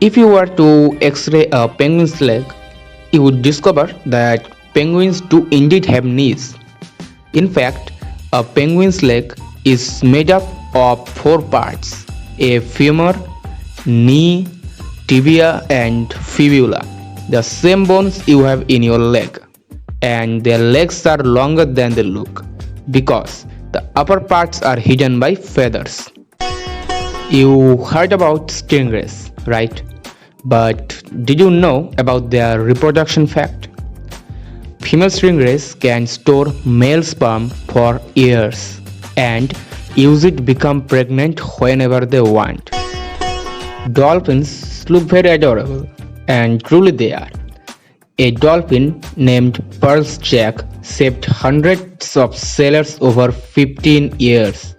If you were to x-ray a penguin's leg, you would discover that penguins do indeed have knees. In fact, a penguin's leg is made up of four parts: a femur, knee, tibia, and fibula, the same bones you have in your leg. And their legs are longer than they look because the upper parts are hidden by feathers. You heard about stingrays, right? But did you know about their reproduction fact? Female stingrays can store male sperm for years and use it to become pregnant whenever they want. Dolphins look very adorable, and truly they are. A dolphin named Pearl's Jack saved hundreds of sailors over 15 years.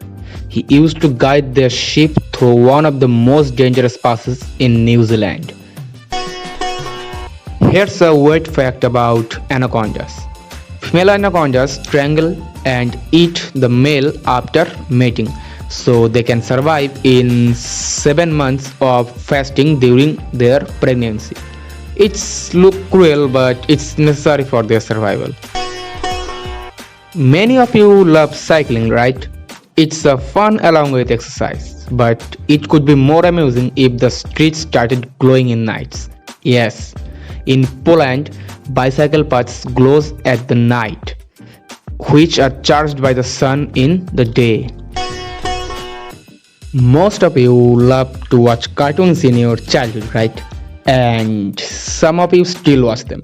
He used to guide their ship through one of the most dangerous passes in New Zealand. Here's a weird fact about anacondas. Female anacondas strangle and eat the male after mating, so they can survive in 7 months of fasting during their pregnancy. It's look cruel, but it's necessary for their survival. Many of you love cycling, right? It's a fun along with exercise, but it could be more amusing if the streets started glowing in nights. Yes, in Poland, bicycle paths glows at the night, which are charged by the sun in the day. Most of you love to watch cartoons in your childhood, right? And some of you still watch them.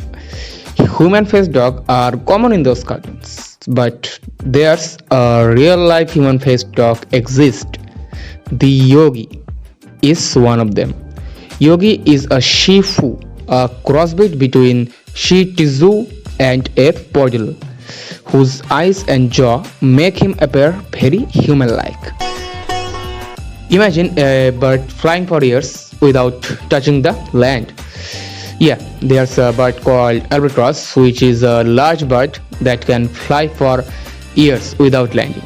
Human-faced dogs are common in those cartoons, but there's a real-life human-faced dog exists. The Yogi is one of them. Yogi is a Shih Tzu, a crossbreed between Shih Tzu and a Poodle, whose eyes and jaw make him appear very human-like. Imagine a bird flying for years without touching the land. Yeah, there's a bird called albatross, which is a large bird that can fly for years without landing.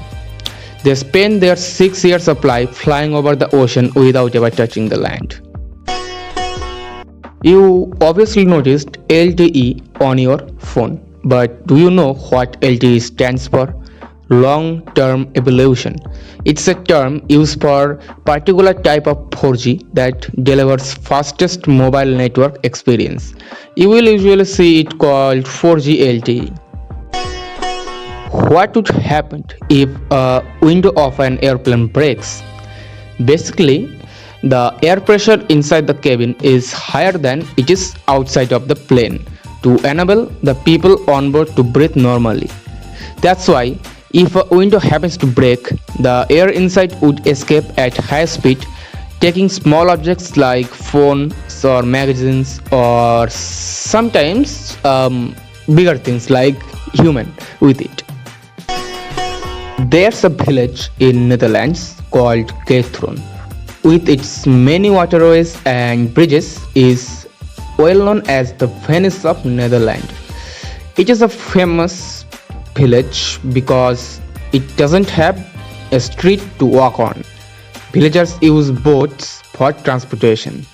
They spend their 6 years of life flying over the ocean without ever touching the land. You obviously noticed LTE on your phone, but do you know what LTE stands for? Long-term evolution. It's a term used for particular type of 4G that delivers fastest mobile network experience. You will usually see it called 4G LTE. What would happen if a window of an airplane breaks? Basically, the air pressure inside the cabin is higher than it is outside of the plane to enable the people on board to breathe normally. That's why if a window happens to break, the air inside would escape at high speed, taking small objects like phones or magazines or sometimes bigger things like human with it. There's a village in Netherlands called Gathron. With its many waterways and bridges is well known as the Venice of Netherlands. It is a famous village because it doesn't have a street to walk on. Villagers use boats for transportation.